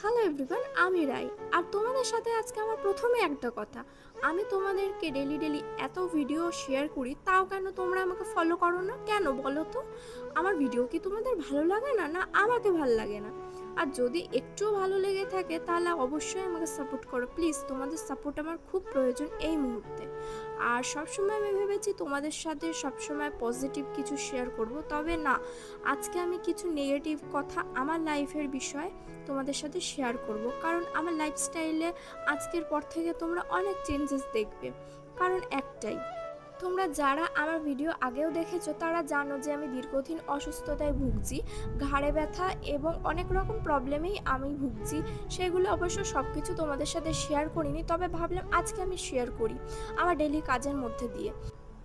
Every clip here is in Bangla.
হ্যালো এভরিওয়ান, আমি রাই। আর তোমাদের সাথে আজকে আমার প্রথমে একটা কথা, আমি তোমাদেরকে ডেলি ডেলি এত ভিডিও শেয়ার করি, তাও কেন তোমরা আমাকে ফলো করো না? কেন বলো তো? আমার ভিডিও কি তোমাদের ভালো লাগে না, না আমাকে ভালো লাগে না? আর যদি একটুও ভালো লেগে থাকে তাহলে অবশ্যই আমাকে সাপোর্ট করো প্লিজ, তোমাদের সাপোর্ট আমার খুব প্রয়োজন এই মুহূর্তে। আর সবসময় আমি ভেবেছি তোমাদের সাথে সবসময় পজিটিভ কিছু শেয়ার করব, তবে না, আজকে আমি কিছু নেগেটিভ কথা আমার লাইফের বিষয়ে তোমাদের সাথে শেয়ার করব, কারণ আমার লাইফস্টাইলে আজকের পর থেকে তোমরা অনেক চেঞ্জেস দেখবে। কারণ একটাই, তোমরা যারা আমার ভিডিও আগেও দেখেছো তারা জানো যে আমি দীর্ঘদিন অসুস্থতায় ভুগছি, ঘাড়ে ব্যথা এবং অনেক রকম প্রবলেমেই আমি ভুগছি। সেগুলো অবশ্য সব কিছু তোমাদের সাথে শেয়ার করিনি, তবে ভাবলাম আজকে আমি শেয়ার করি আমার ডেলি কাজের মধ্যে দিয়ে।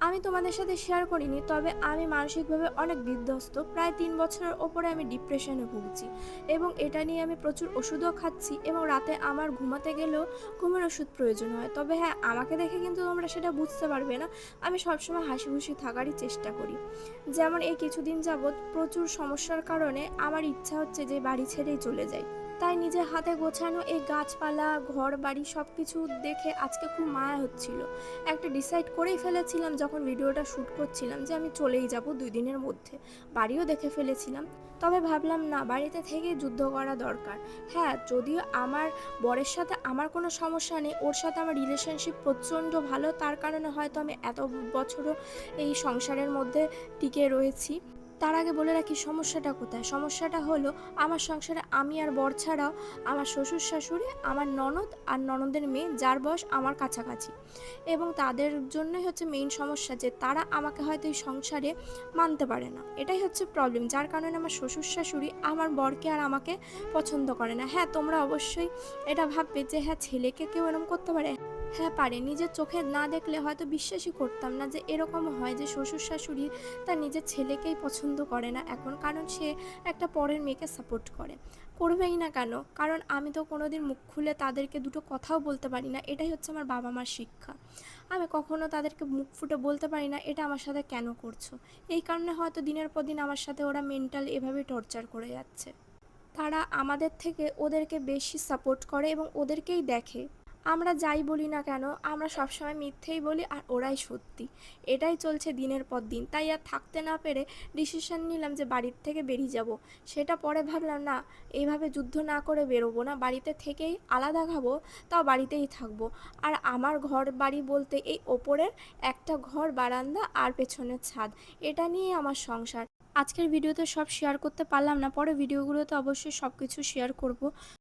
আমি তোমাদের সাথে শেয়ার করিনি, তবে আমি মানসিকভাবে অনেক বিধ্বস্ত, প্রায় 3 বছরের ওপরে আমি ডিপ্রেশনে ভুগছি এবং এটা নিয়ে আমি প্রচুর ওষুধও খাচ্ছি এবং রাতে আমার ঘুমাতে গেলেও ঘুমের ওষুধ প্রয়োজন হয়। তবে হ্যাঁ, আমাকে দেখে কিন্তু তোমরা সেটা বুঝতে পারবে না, আমি সবসময় হাসি খুশি থাকারই চেষ্টা করি। যেমন এই কিছুদিন যাবৎ প্রচুর সমস্যার কারণে আমার ইচ্ছা হচ্ছে যে বাড়ি ছেড়েই চলে যাই। তাই নিজের হাতে গোছানো এই গাছপালা ঘর বাড়ি সব কিছু দেখে আজকে খুব মায়া হচ্ছিল। একটা ডিসাইড করেই ফেলেছিলাম যখন ভিডিওটা শ্যুট করছিলাম যে আমি চলেই যাব 2 দিনের মধ্যে। বাড়িও দেখে ফেলেছিলাম, তবে ভাবলাম না, বাড়িতে থেকে যুদ্ধ করা দরকার। হ্যাঁ, যদিও আমার বরের সাথে আমার কোনো সমস্যা নেই, ওর সাথে আমার রিলেশনশিপ প্রচণ্ড ভালো, তার কারণে হয়তো আমি এত বছরও এই সংসারের মধ্যে টিকে রয়েছি। তার আগে বলে রাখি সমস্যাটা কোথায়। সমস্যাটা হলো আমার সংসারে আমি আর বর ছাড়াও আমার শ্বশুর শাশুড়ি, আমার ননদ আর ননদের মেয়ে, যার বয়স আমার কাছাকাছি, এবং তাদের জন্যই হচ্ছে মেইন সমস্যা যে তারা আমাকে হয়তো এই সংসারে মানতে পারে না। এটাই হচ্ছে প্রবলেম, যার কারণে আমার শ্বশুর শাশুড়ি আমার বরকে আর আমাকে পছন্দ করে না। হ্যাঁ, তোমরা অবশ্যই এটা ভাববে যে হ্যাঁ, ছেলেকে কেউ এরকম করতে পারে? হ্যাঁ পারে, নিজের চোখে না দেখলে হয়তো বিশ্বাসই করতাম না যে এরকম হয় যে শ্বশুর শাশুড়ি তার নিজের ছেলেকেই পছন্দ করে না এখন, কারণ সে একটা পরের মেয়েকে সাপোর্ট করে। করবেই না কেন? কারণ আমি তো কোনোদিন মুখ খুলে তাদেরকে দুটো কথাও বলতে পারি না, এটাই হচ্ছে আমার বাবা মার শিক্ষা। আমি কখনো তাদেরকে মুখ ফুটে বলতে পারি না এটা আমার সাথে কেন করছো। এই কারণে হয়তো দিনের পর দিন আমার সাথে ওরা মেন্টাল এভাবে টর্চার করে যাচ্ছে। তারা আমাদের থেকে ওদেরকে বেশি সাপোর্ট করে এবং ওদেরকেই দেখে। আমরা যাই বলি না কেন, আমরা সবসময় মিথ্যেই বলি আর ওরাই সত্যি। এটাই চলছে দিনের পর দিন। তাই আর থাকতে না পেরে ডিসিশন নিলাম যে বাড়ির থেকে বেরিয়ে যাব। সেটা পরে ভাবলাম না, এইভাবে যুদ্ধ না করে বেরোবো না, বাড়িতে থেকেই আলাদা খাবো, তাও বাড়িতেই থাকবো। আর আমার ঘর বাড়ি বলতে এই ওপরের একটা ঘর, বারান্দা আর পেছনের ছাদ, এটা নিয়ে আমার সংসার। আজকের ভিডিওতে সব শেয়ার করতে পারলাম না, পরে ভিডিওগুলোতে অবশ্যই সব কিছু শেয়ার করব।